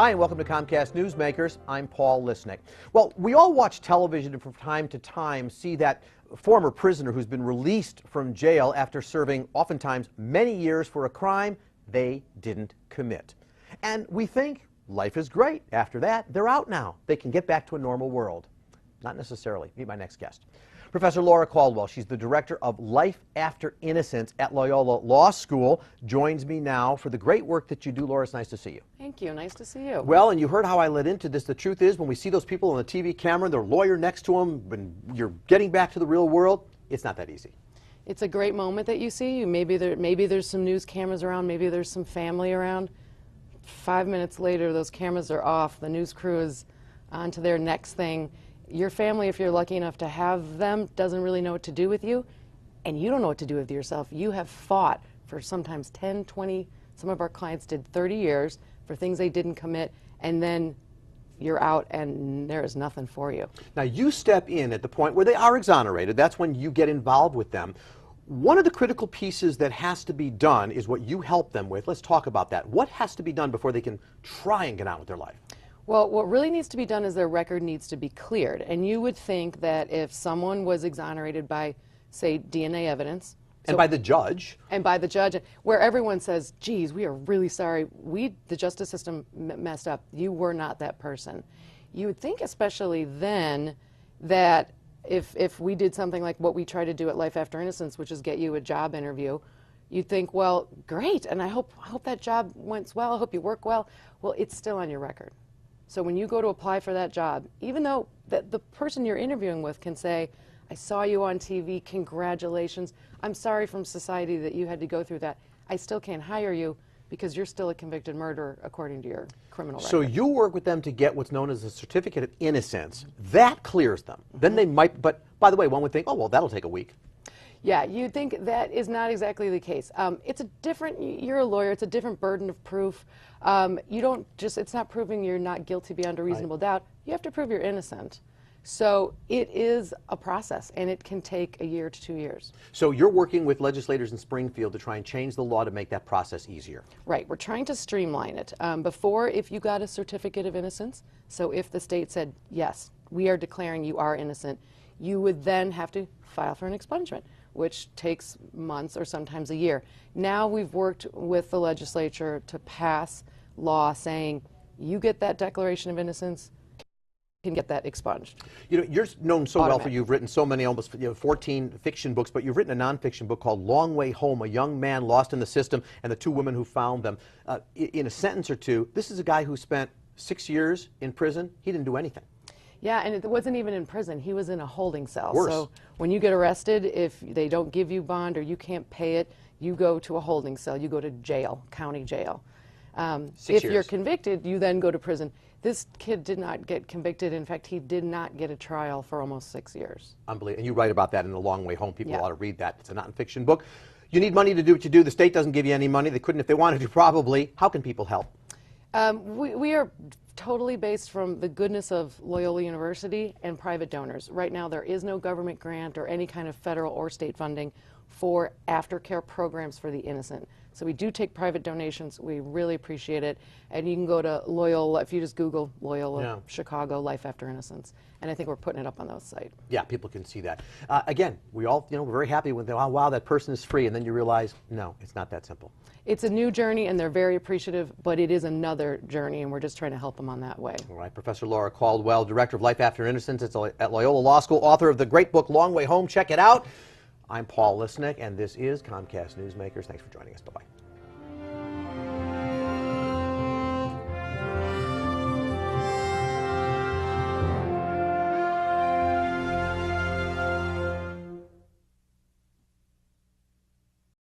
Hi, and welcome to Comcast Newsmakers. I'm Paul Lisnek. Well, we all watch television and from time to time see that former prisoner who's been released from jail after serving oftentimes many years for a crime they didn't commit. And we think life is great. After that, they're out now. They can get back to a normal world. Not necessarily. Meet my next guest. Professor Laura Caldwell, she's the director of Life After Innocence at Loyola Law School, joins me now for the great work that you do. Laura, it's nice to see you. Thank you. Nice to see you. Well, and you heard how I led into this. The truth is, when we see those people on the TV camera, their lawyer next to them, when you're getting back to the real world, it's not that easy. It's a great moment that you see. Maybe there's some news cameras around, maybe there's some family around. 5 minutes later, those cameras are off. The news crew is on to their next thing. Your family, if you're lucky enough to have them, doesn't really know what to do with you, and you don't know what to do with yourself. You have fought for sometimes 10, 20, some of our clients did 30 years for things they didn't commit, and then you're out and there is nothing for you. Now, you step in at the point where they are exonerated. That's when you get involved with them. One of the critical pieces that has to be done is what you help them with. Let's talk about that. What has to be done before they can try and get on with their life? Well, what really needs to be done is their record needs to be cleared. And you would think that if someone was exonerated by, say, DNA evidence. And by the judge. And by the judge, where everyone says, geez, we are really sorry. The justice system messed up. You were not that person. You would think, especially then, that if we did something like what we try to do at Life After Innocence, which is get you a job interview, you'd think, well, great, and I hope that job went well, I hope you work well. Well, it's still on your record. So when you go to apply for that job, even though the person you're interviewing with can say, I saw you on TV, congratulations, I'm sorry from society that you had to go through that, I still can't hire you because you're still a convicted murderer according to your criminal record. So you work with them to get what's known as a certificate of innocence. That clears them. Then they might, but by the way, one would think, oh, well, that'll take a week. Yeah, you'd think that is not exactly the case. It's a different, you're a lawyer, it's a different burden of proof. You don't just, it's not proving you're not guilty beyond a reasonable doubt. You have to prove you're innocent. So it is a process, and it can take a year to 2 years. So you're working with legislators in Springfield to try and change the law to make that process easier. Right, we're trying to streamline it. Before, if you got a certificate of innocence, so if the state said, yes, we are declaring you are innocent, you would then have to file for an expungement, which takes months or sometimes a year. Now we've worked with the legislature to pass law saying you get that declaration of innocence, you can get that expunged. You know, you're known so well for you've written so many, almost 14 fiction books, but you've written a nonfiction book called Long Way Home, a young man lost in the system and the two women who found them. In a sentence or two, this is a guy who spent 6 years in prison. He didn't do anything. Yeah, and it wasn't even in prison. He was in a holding cell. Worse. So when you get arrested, if they don't give you bond or you can't pay it, you go to a holding cell. You go to jail, county jail. 6 if years. you're convicted, you then go to prison. This kid did not get convicted. In fact, he did not get a trial for almost 6 years. Unbelievable. And you write about that in The Long Way Home. People ought to read that. It's a nonfiction book. You need money to do what you do. The state doesn't give you any money. They couldn't if they wanted to, probably. How can people help? We are totally based from the goodness of Loyola University and private donors. Right now there is no government grant or any kind of federal or state funding for aftercare programs for the innocent. So we do take private donations. We really appreciate it. And you can go to Loyola, if you just Google Loyola Chicago Life After Innocence. And I think we're putting it up on those sites. Yeah, people can see that. Again, we all, we're very happy with, oh, wow, that person is free. And then you realize, no, it's not that simple. It's a new journey, and they're very appreciative, but it is another journey, and we're just trying to help them on that way. All right, Professor Laura Caldwell, Director of Life After Innocence at Loyola Law School, author of the great book, Long Way Home. Check it out. I'm Paul Lisnek, and this is Comcast Newsmakers. Thanks for joining us. Bye-bye.